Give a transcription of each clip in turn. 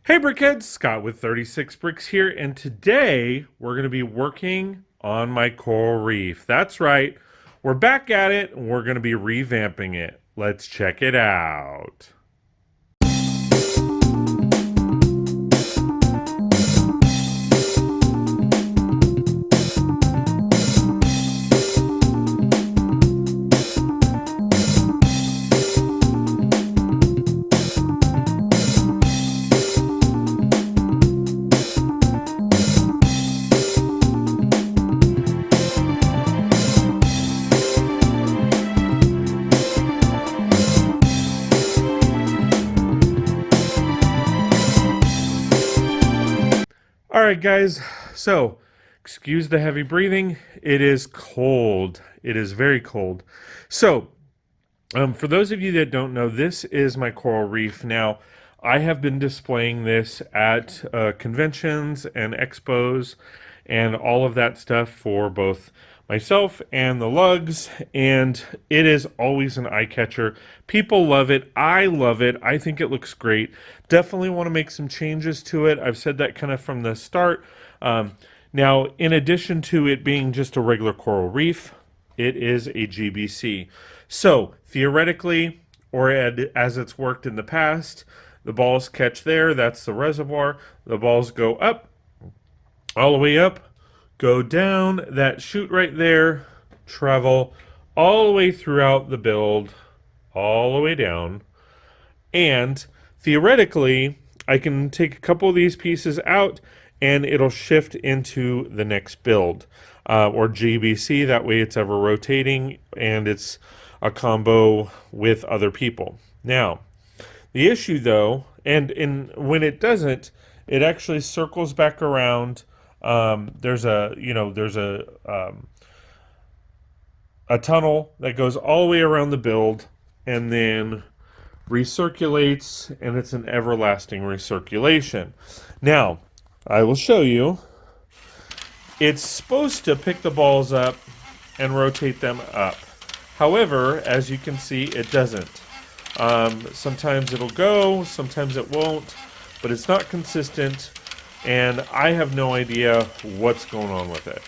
Hey Brickheads, Scott with 36 Bricks here, and today we're going to be working on my coral reef. That's right, we're back at it and we're going to be revamping it. Let's check it out. All right, guys, so excuse the heavy breathing. It is cold. It is very cold. So, for those of you that don't know, this is my coral reef. Now, I have been displaying this at conventions and expos and all of that stuff for both myself and the lugs, and it is always an eye catcher. People love it. I love it. I think it looks great. Definitely want to make some changes to it. I've said that kind of from the start. Now, in addition to it being just a regular coral reef, it is a GBC. So, theoretically, or as it's worked in the past, the balls catch there, that's the reservoir. The balls go up, all the way up, go down, that chute right there, travel all the way throughout the build, all the way down. And theoretically, I can take a couple of these pieces out and it'll shift into the next build, or GBC. That way it's ever rotating and it's a combo with other people. Now, the issue though, and when it doesn't, it actually circles back around. There's a tunnel that goes all the way around the build and then recirculates, and it's an everlasting recirculation. Now, I will show you. It's supposed to pick the balls up and rotate them up. However, as you can see, it doesn't. Sometimes it'll go, sometimes it won't, but it's not consistent, and I have no idea what's going on with it.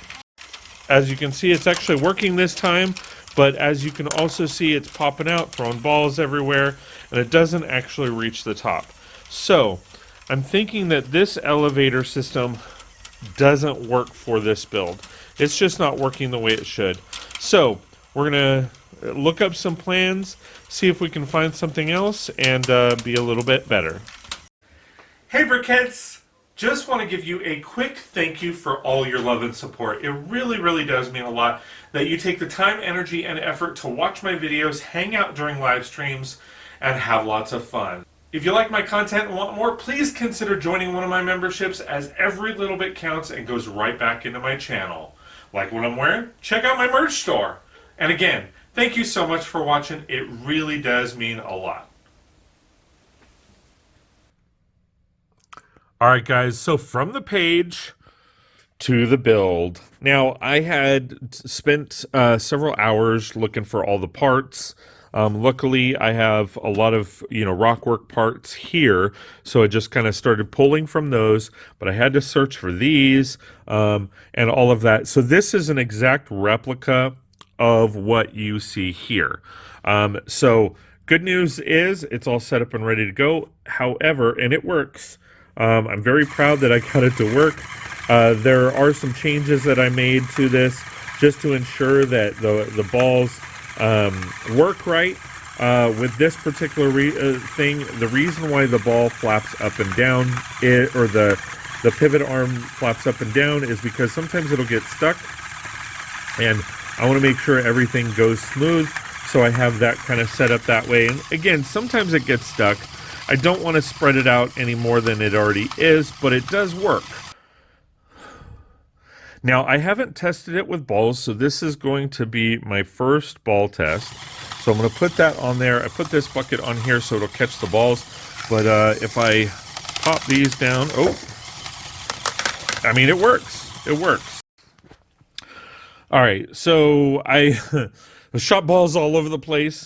As you can see, it's actually working this time, but as you can also see, it's popping out, throwing balls everywhere, and it doesn't actually reach the top. So, I'm thinking that this elevator system doesn't work for this build. It's just not working the way it should. So, we're going to look up some plans, see if we can find something else, and be a little bit better. Hey Brickheads! Just want to give you a quick thank you for all your love and support. It really, really does mean a lot that you take the time, energy, and effort to watch my videos, hang out during live streams, and have lots of fun. If you like my content and want more, please consider joining one of my memberships, as every little bit counts and goes right back into my channel. Like what I'm wearing? Check out my merch store. And again, thank you so much for watching. It really does mean a lot. Alright guys, so from the page to the build. Now, I had spent several hours looking for all the parts. Luckily, I have a lot of, rockwork parts here, so I just kind of started pulling from those, but I had to search for these, and all of that. So this is an exact replica of what you see here. So good news is it's all set up and ready to go. However, and it works. I'm very proud that I got it to work. There are some changes that I made to this just to ensure that the balls work right. With this particular thing, the reason why the ball flaps up and down, or the pivot arm flaps up and down, is because sometimes it'll get stuck, and I want to make sure everything goes smooth, so I have that kind of set up that way. And again, sometimes it gets stuck. I don't want to spread it out any more than it already is, but it does work. Now, I haven't tested it with balls, so this is going to be my first ball test. So I'm going to put that on there. I put this bucket on here so it'll catch the balls. But if I pop these down, it works. It works. All right, so shot balls all over the place.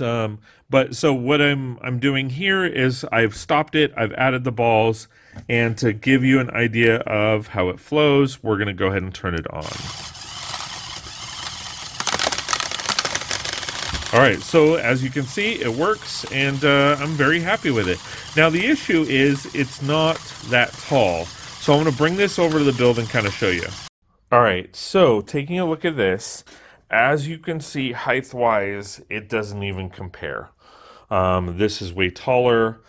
But so what I'm doing here is I've stopped it. I've added the balls, and to give you an idea of how it flows, we're going to go ahead and turn it on. All right, so as you can see, it works, and I'm very happy with it. Now the issue is it's not that tall, so I'm going to bring this over to the build and kind of show you. All right, so taking a look at this, as you can see, height-wise, it doesn't even compare. This is way taller.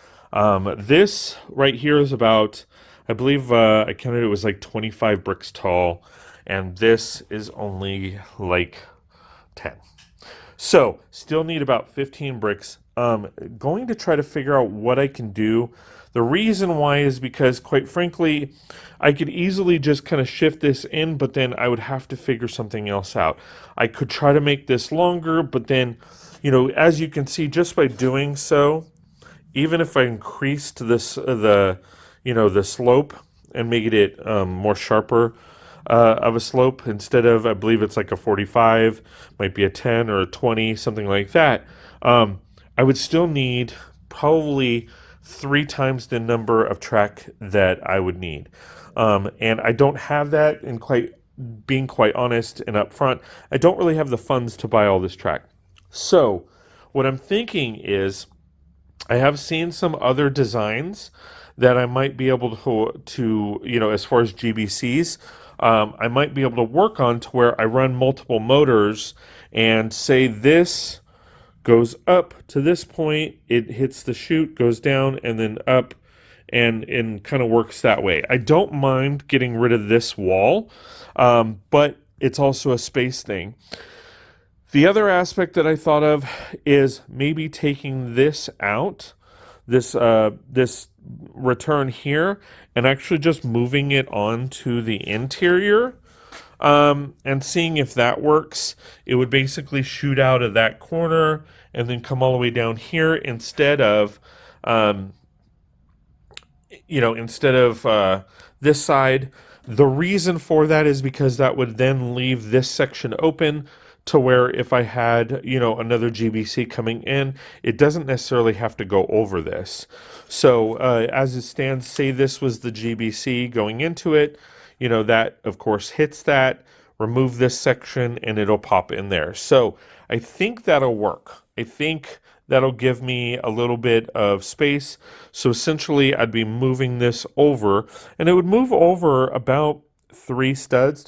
This right here is about, I believe I counted it was like 25 bricks tall, and this is only like 10. So, still need about 15 bricks. Going to try to figure out what I can do. The reason why is because, quite frankly, I could easily just kind of shift this in, but then I would have to figure something else out. I could try to make this longer, but then, you know, as you can see, just by doing so, even if I increased this, the slope and make it more sharper, of a slope, instead of, I believe it's like a 45, might be a 10 or a 20, something like that, I would still need probably 3 times the number of track that I would need. And I don't have that, and being quite honest and upfront, I don't really have the funds to buy all this track. So what I'm thinking is, I have seen some other designs that I might be able to you know, as far as GBCs, I might be able to work on to where I run multiple motors, and say this goes up to this point, it hits the chute, goes down, and then up, and kind of works that way. I don't mind getting rid of this wall, but it's also a space thing. The other aspect that I thought of is maybe taking this out, this return here, and actually just moving it onto the interior, and seeing if that works. It would basically shoot out of that corner and then come all the way down here, instead of this side. The reason for that is because that would then leave this section open, to where if I had, you know, another GBC coming in, it doesn't necessarily have to go over this. So as it stands, say this was the GBC going into it, you know, that of course hits that, remove this section, and it'll pop in there. So I think that'll work. I think that'll give me a little bit of space. So essentially I'd be moving this over, and it would move over about 3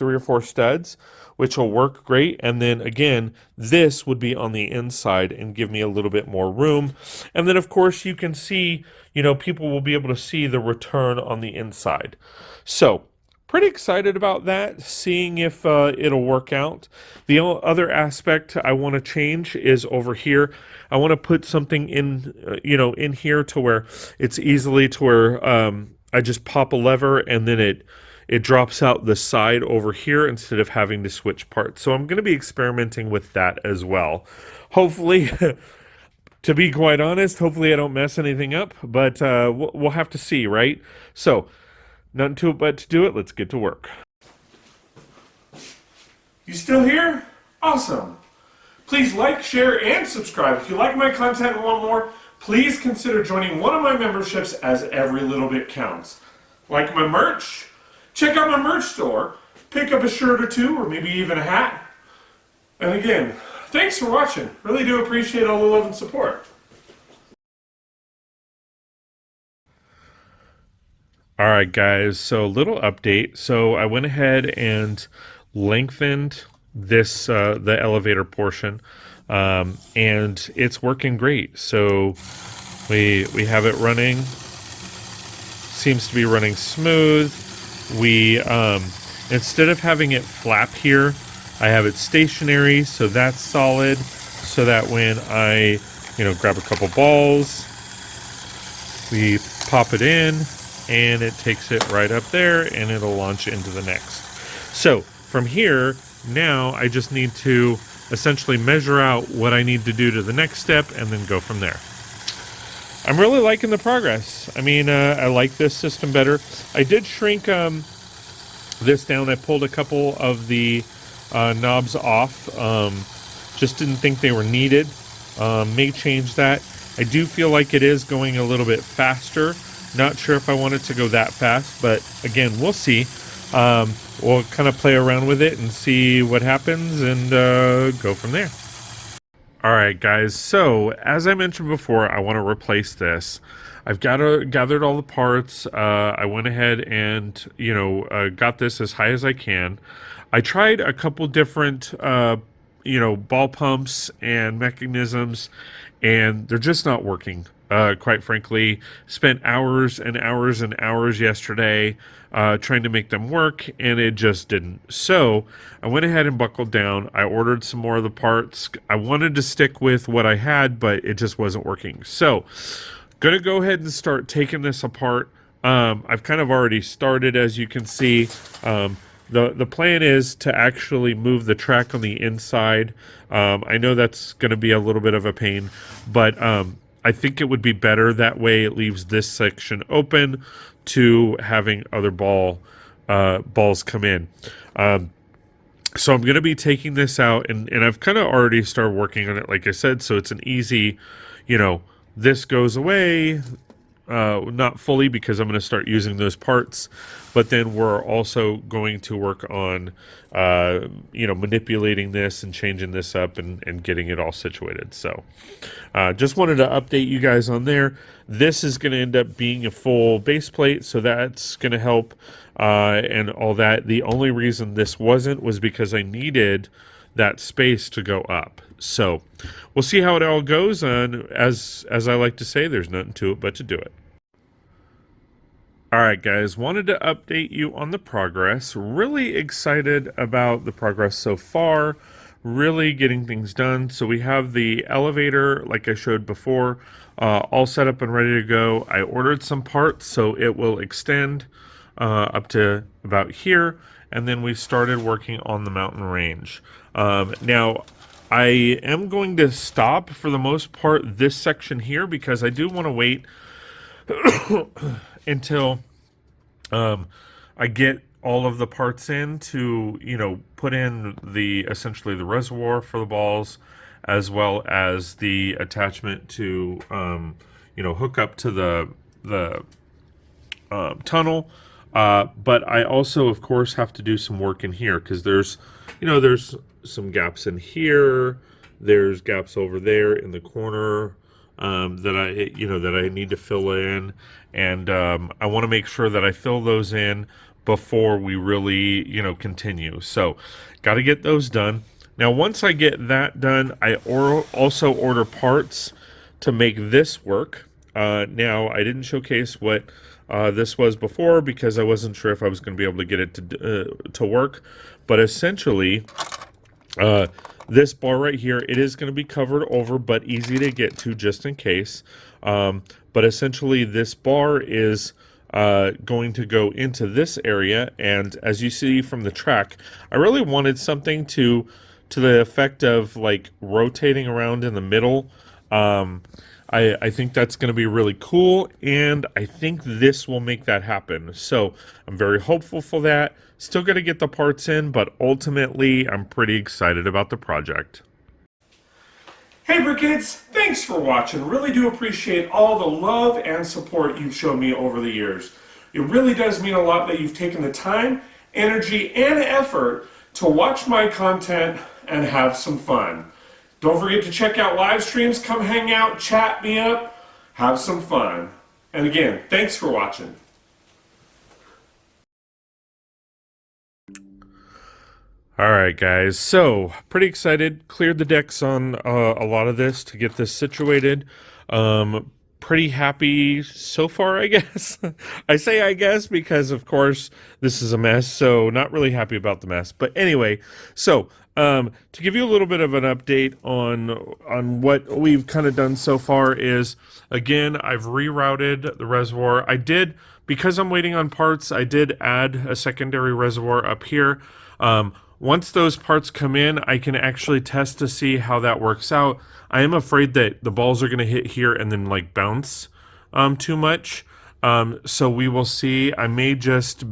or 4 studs, which will work great. And then again, this would be on the inside and give me a little bit more room. And then of course you can see, you know, people will be able to see the return on the inside. So pretty excited about that, seeing if it'll work out. The other aspect I want to change is over here. I want to put something in, in here to where it's easily to where I just pop a lever, and then it drops out the side over here instead of having to switch parts. So I'm going to be experimenting with that as well. Hopefully, to be quite honest, hopefully I don't mess anything up, but we'll have to see, right? So, nothing to it but to do it. Let's get to work. You still here? Awesome. Please like, share, and subscribe. If you like my content and want more, please consider joining one of my memberships, as every little bit counts. Like my merch? Check out my merch store, pick up a shirt or 2, or maybe even a hat. And again, thanks for watching. Really do appreciate all the love and support. Alright guys, so little update. So I went ahead and lengthened this, the elevator portion, and it's working great. So we have it running, seems to be running smooth. We instead of having it flap here, I have it stationary, so that's solid, so that when I grab a couple balls, we pop it in and it takes it right up there and it'll launch into the next. So from here, now I just need to essentially measure out what I need to do to the next step and then go from there. I'm really liking the progress. I mean, I like this system better. I did shrink this down. I pulled a couple of the knobs off Just didn't think they were needed. May change that. I do feel like it is going a little bit faster. Not sure if I want it to go that fast, but again, we'll see. We'll kind of play around with it and see what happens and go from there. All right, guys. So as I mentioned before, I want to replace this. I've gathered all the parts. I went ahead and got this as high as I can. I tried a couple different ball pumps and mechanisms, and they're just not working. Quite frankly, spent hours and hours and hours yesterday trying to make them work, and it just didn't. So I went ahead and buckled down. I ordered some more of the parts. I wanted to stick with what I had, but it just wasn't working. So gonna go ahead and start taking this apart. I've kind of already started, as you can see. The plan is to actually move the track on the inside. I know that's going to be a little bit of a pain, but I think it would be better that way. It leaves this section open to having other balls come in. So I'm going to be taking this out, and I've kind of already started working on it, like I said, so it's an easy, this goes away. Not fully, because I'm going to start using those parts, but then we're also going to work on manipulating this and changing this up and getting it all situated. So just wanted to update you guys on there. This is going to end up being a full base plate, so that's going to help and all that. The only reason this wasn't was because I needed that space to go up. So we'll see how it all goes, and as I like to say, there's nothing to it but to do it. All right, guys, wanted to update you on the progress. Really excited about the progress so far, really getting things done. So we have the elevator, like I showed before, all set up and ready to go. I ordered some parts, so it will extend up to about here, and then we started working on the mountain range. Now, I am going to stop, for the most part, this section here, because I do want to wait until I get all of the parts in to, put in essentially the reservoir for the balls, as well as the attachment to, hook up to the tunnel. But I also, of course, have to do some work in here, because there's some gaps in here. There's gaps over there in the corner that I need to fill in, and I want to make sure that I fill those in before we really continue. So got to get those done. Now once I get that done, I also order parts to make this work. Now I didn't showcase what this was before, because I wasn't sure if I was going to be able to get it to work, but essentially this bar right here, it is going to be covered over, but easy to get to just in case. But essentially this bar is going to go into this area, and as you see from the track, I really wanted something to the effect of like rotating around in the middle. I think that's going to be really cool, and I think this will make that happen. So I'm very hopeful for that. Still got to get the parts in, but ultimately I'm pretty excited about the project. Hey Brickheads, thanks for watching. Really do appreciate all the love and support you've shown me over the years. It really does mean a lot that you've taken the time, energy, and effort to watch my content and have some fun. Don't forget to check out live streams, come hang out, chat me up, have some fun. And again, thanks for watching. Alright guys, so pretty excited. Cleared the decks on a lot of this to get this situated. Pretty happy so far, I guess. I say I guess because of course this is a mess, so not really happy about the mess. But anyway, so to give you a little bit of an update on what we've kind of done so far is, again, I've rerouted the reservoir. Because I'm waiting on parts, I did add a secondary reservoir up here. Once those parts come in, I can actually test to see how that works out. I am afraid that the balls are going to hit here and then like bounce too much. So we will see. I may just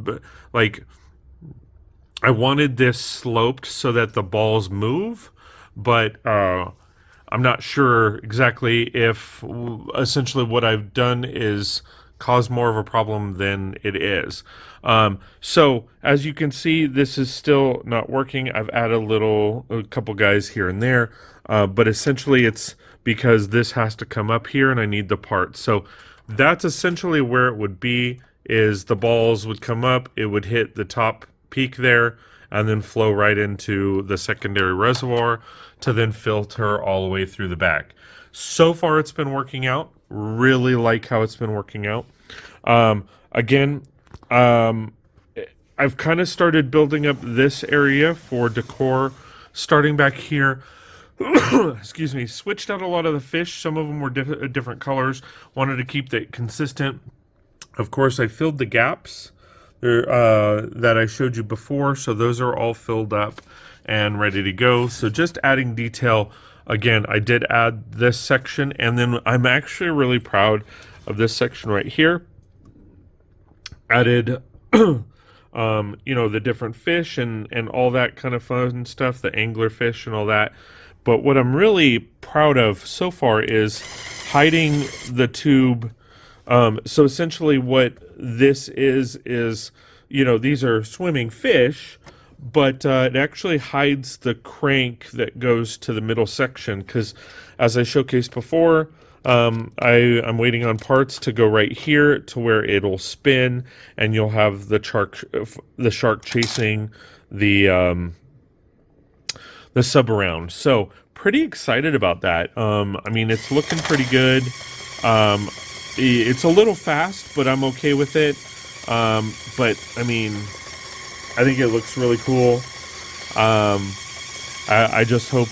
I wanted this sloped so that the balls move, but I'm not sure exactly if essentially what I've done is cause more of a problem than it is. So as you can see, this is still not working. I've added a couple guys here and there, but essentially it's because this has to come up here and I need the parts. So that's essentially where it would be, is the balls would come up, it would hit the top peak there, and then flow right into the secondary reservoir to then filter all the way through the back. So far it's been working out. Really like how it's been working out. Again, I've kind of started building up this area for decor, starting back here. Excuse me. Switched out a lot of the fish. Some of them were different colors. Wanted to keep that consistent. Of course, I filled the gaps there, that I showed you before, so those are all filled up and ready to go. So just adding detail. Again, I did add this section, and then I'm actually really proud of this section right here. Added you know, the different fish and all that kind of fun stuff, the angler fish and all that. But what I'm really proud of so far is hiding the tube. So essentially what this is, you know, these are swimming fish, but it actually hides the crank that goes to the middle section, because as I showcased before, I'm waiting on parts to go right here to where it'll spin, and you'll have the shark chasing the sub around. So pretty excited about that. I mean, it's looking pretty good. It's a little fast, but I'm okay with it. But I mean, I think it looks really cool. I just hope,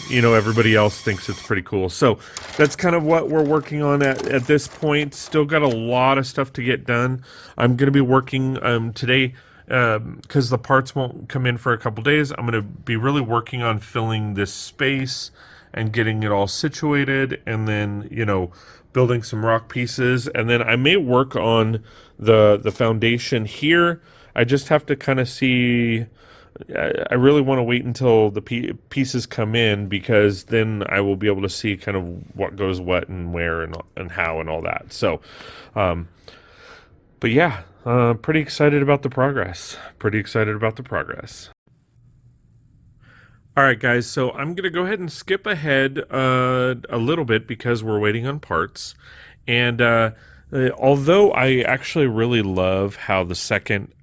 you know, everybody else thinks it's pretty cool. So that's kind of what we're working on at this point. Still got a lot of stuff to get done. I'm going to be working today, because the parts won't come in for a couple days. I'm going to be really working on filling this space and getting it all situated, and then, you know, building some rock pieces, and then I may work on the foundation here. I just have to kind of see. I really want to wait until the pieces come in, because then I will be able to see kind of what goes what and where and how and all that. So, but yeah, pretty excited about the progress. All right, guys, so I'm going to go ahead and skip ahead a little bit because we're waiting on parts. And although I actually really love how the second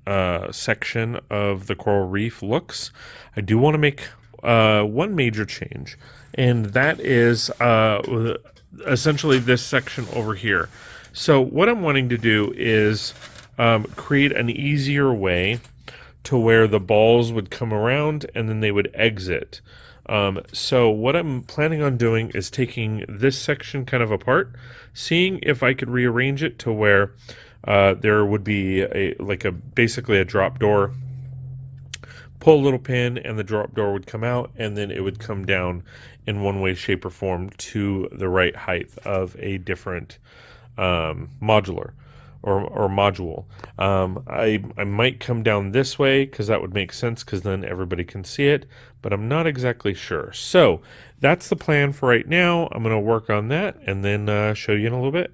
section of the coral reef looks, I do want to make one major change, and that is essentially this section over here. So what I'm wanting to do is create an easier way to where the balls would come around and then they would exit. So what I'm planning on doing is taking this section kind of apart, seeing if I could rearrange it to where there would be basically a drop door. Pull a little pin and the drop door would come out, and then it would come down in one way, shape, or form to the right height of a different modular or module. I might come down this way because that would make sense, because then everybody can see it, but I'm not exactly sure. So that's the plan for right now. I'm going to work on that and then show you in a little bit.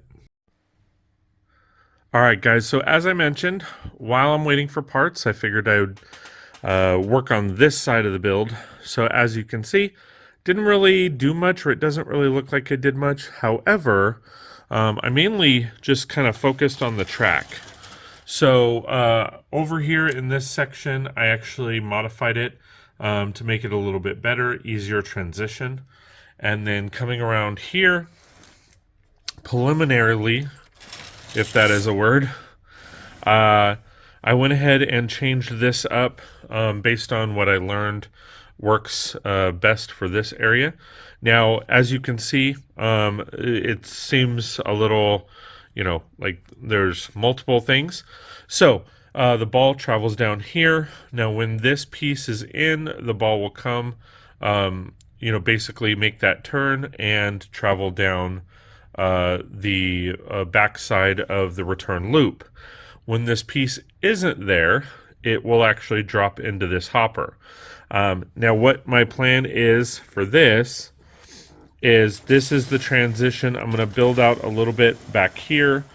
All right, guys, so as I mentioned, while I'm waiting for parts, I figured I would work on this side of the build. So as you can see, didn't really do much, or it doesn't really look like it did much. However, I mainly just kind of focused on the track. So over here in this section, I actually modified it to make it a little bit better, easier transition. And then coming around here, preliminarily, if that is a word, I went ahead and changed this up based on what I learned works best for this area. Now, as you can see, it seems a little, you know, like there's multiple things. So the ball travels down here. Now, when this piece is in, the ball will come, you know, basically make that turn and travel down the backside of the return loop. When this piece isn't there, it will actually drop into this hopper. Now what my plan is for this is the transition. I'm going to build out a little bit back here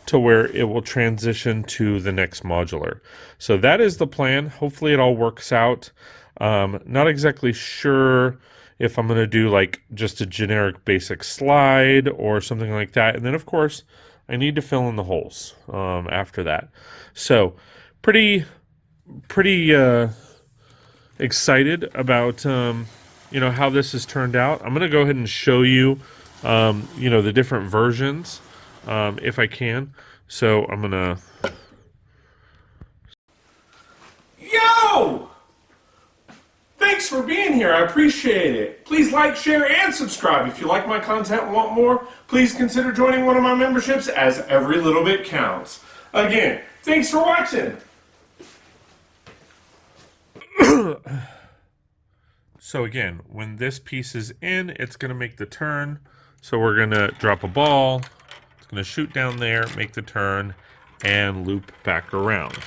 to where it will transition to the next modular. So that is the plan. Hopefully it all works out. Not exactly sure if I'm going to do like just a generic basic slide or something like that. And then of course I need to fill in the holes after that. So pretty excited about how this has turned out. I'm going to go ahead and show you the different versions if I can. So I'm going to... Yo! Thanks for being here. I appreciate it. Please like, share, and subscribe. If you like my content and want more, please consider joining one of my memberships, as every little bit counts. Again, thanks for watching. So again, when this piece is in, it's going to make the turn. So we're going to drop a ball. It's going to shoot down there, make the turn, and loop back around.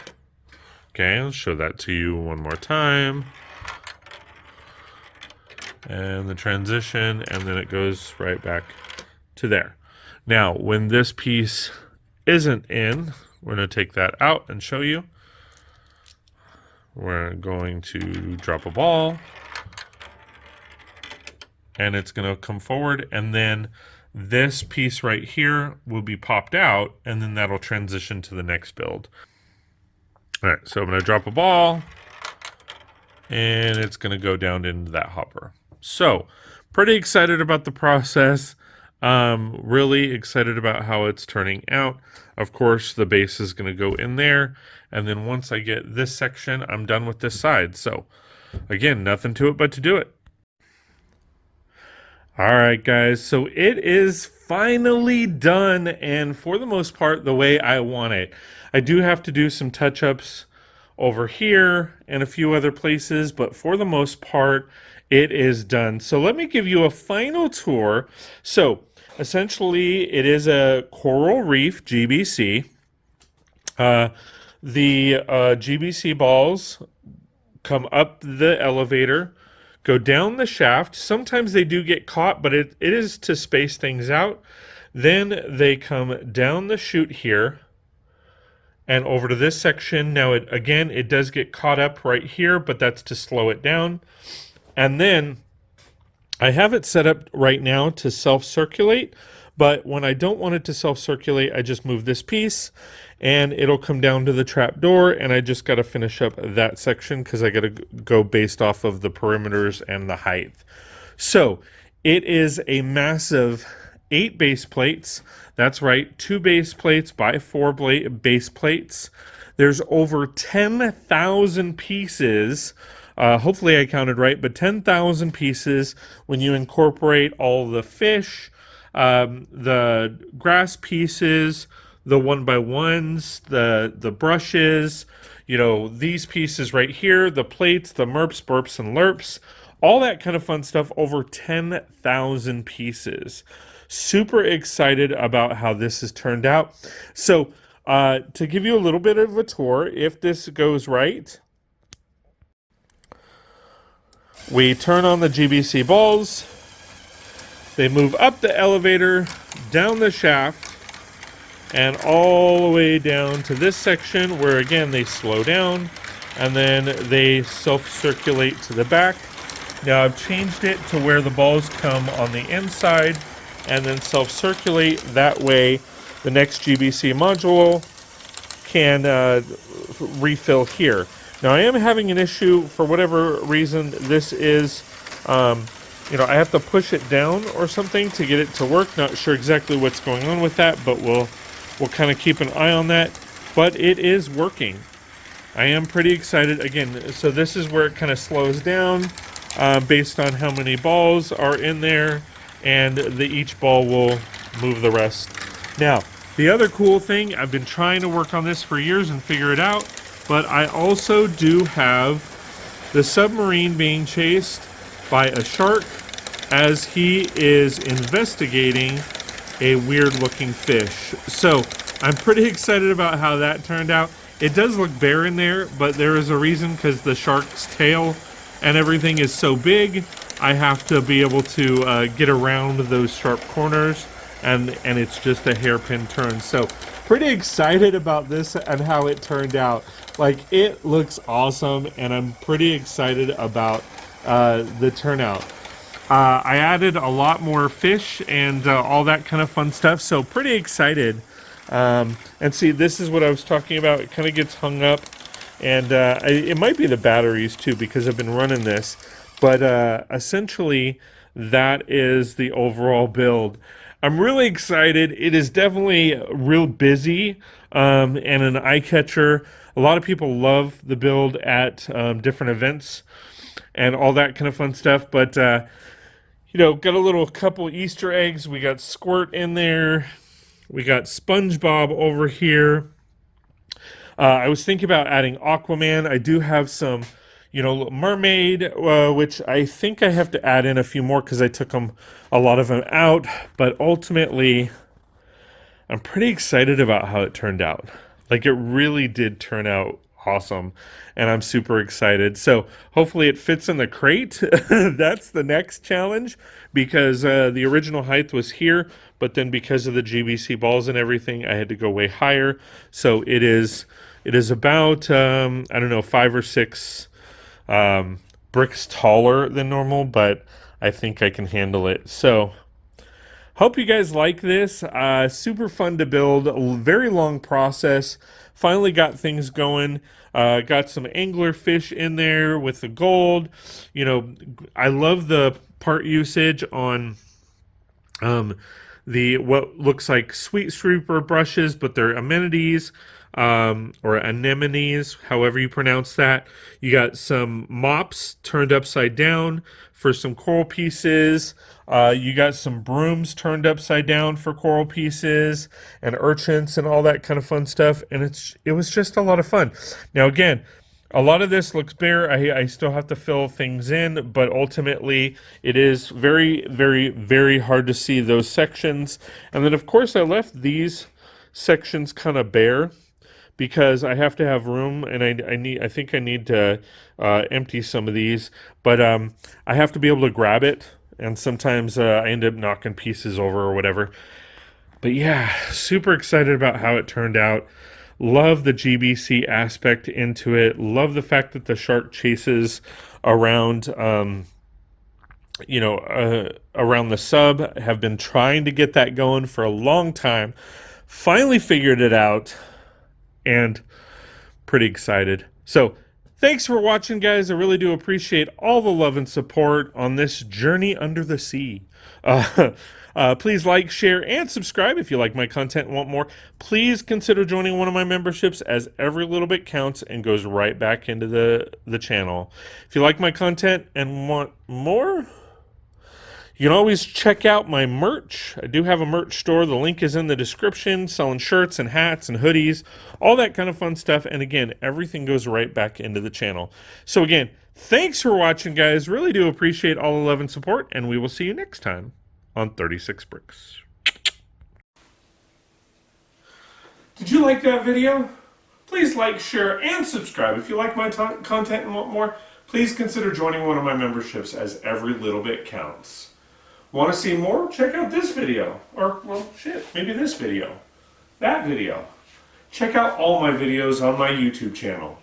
Okay, I'll show that to you one more time. And the transition, and then it goes right back to there. Now, when this piece isn't in, we're going to take that out and show you. We're going to drop a ball, and it's going to come forward, and then this piece right here will be popped out, and then that'll transition to the next build. All right, so I'm going to drop a ball, and it's going to go down into that hopper. So, pretty excited about the process. Really excited about how it's turning out. Of course, the base is going to go in there, and then once I get this section, I'm done with this side. So, again, nothing to it but to do it. All right, guys, so it is finally done, and for the most part, the way I want it. I do have to do some touch-ups over here and a few other places, but for the most part, it is done. So let me give you a final tour. So essentially, it is a coral reef GBC. The GBC balls come up the elevator, go down the shaft. Sometimes they do get caught, but it is to space things out. Then they come down the chute here and over to this section. Now, it does get caught up right here, but that's to slow it down. And then I have it set up right now to self-circulate, but when I don't want it to self-circulate, I just move this piece and it'll come down to the trap door, and I just got to finish up that section because I got to go based off of the perimeters and the height. So it is a massive 8 base plates. That's right, 2 base plates by 4 base plates. There's over 10,000 pieces. Hopefully I counted right, but 10,000 pieces when you incorporate all the fish, the grass pieces, the 1x1s, the brushes, these pieces right here, the plates, the merps, burps, and lerps, all that kind of fun stuff. Over 10,000 pieces. Super excited about how this has turned out. So to give you a little bit of a tour, if this goes right, we turn on the GBC balls, they move up the elevator, down the shaft, and all the way down to this section where again they slow down and then they self-circulate to the back. Now I've changed it to where the balls come on the inside and then self-circulate. That way the next GBC module can refill here. Now I am having an issue for whatever reason. This is, I have to push it down or something to get it to work. Not sure exactly what's going on with that, but we'll kind of keep an eye on that. But it is working. I am pretty excited. Again, so this is where it kind of slows down based on how many balls are in there, and each ball will move the rest. Now, the other cool thing, I've been trying to work on this for years and figure it out, but I also do have the submarine being chased by a shark as he is investigating a weird looking fish. So I'm pretty excited about how that turned out. It does look bare in there, but there is a reason, because the shark's tail and everything is so big, I have to be able to get around those sharp corners, and it's just a hairpin turn. So pretty excited about this and how it turned out. Like, it looks awesome, and I'm pretty excited about the turnout. I added a lot more fish and all that kind of fun stuff, so pretty excited. And see, this is what I was talking about. It kind of gets hung up, and it might be the batteries too, because I've been running this. But essentially, that is the overall build. I'm really excited. It is definitely real busy and an eye catcher. A lot of people love the build at different events and all that kind of fun stuff. But you know, got a couple Easter eggs. We got Squirt in there. We got SpongeBob over here. I was thinking about adding Aquaman. I do have some, you know, Mermaid, which I think I have to add in a few more because I took a lot of them out. But ultimately, I'm pretty excited about how it turned out. Like, it really did turn out awesome, and I'm super excited. So hopefully it fits in the crate. That's the next challenge, because the original height was here, but then because of the GBC balls and everything, I had to go way higher. So it is about I don't know, 5 or 6 bricks taller than normal, but I think I can handle it. So hope you guys like this. Super fun to build, a very long process. Finally got things going. Got some angler fish in there with the gold. You know, I love the part usage on the what looks like sweet sweeper brushes, but they're amenities or anemones, however you pronounce that. You got some mops turned upside down for some coral pieces. You got some brooms turned upside down for coral pieces and urchins and all that kind of fun stuff. And it was just a lot of fun. Now, again, a lot of this looks bare. I still have to fill things in, but ultimately it is very, very, very hard to see those sections. And then, of course, I left these sections kind of bare because I have to have room, and I think I need to empty some of these, but I have to be able to grab it, and sometimes I end up knocking pieces over or whatever. But yeah, super excited about how it turned out. Love the GBC aspect into it. Love the fact that the shark chases around, you know, around the sub. Have been trying to get that going for a long time. Finally figured it out, and pretty excited. So thanks for watching, guys. I really do appreciate all the love and support on this journey under the sea. Please like, share, and subscribe if you like my content and want more. Please consider joining one of my memberships, as every little bit counts and goes right back into the channel. If you like my content and want more, you can always check out my merch. I do have a merch store. The link is in the description, selling shirts and hats and hoodies, all that kind of fun stuff. And again, everything goes right back into the channel. So again, thanks for watching, guys. Really do appreciate all the love and support, and we will see you next time on 36 Bricks. Did you like that video? Please like, share, and subscribe. If you like my content and want more, please consider joining one of my memberships, as every little bit counts. Want to see more? Check out this video. Or, well, shit, maybe this video. That video. Check out all my videos on my YouTube channel.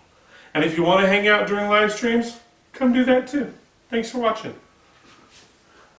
And if you want to hang out during live streams, come do that too. Thanks for watching.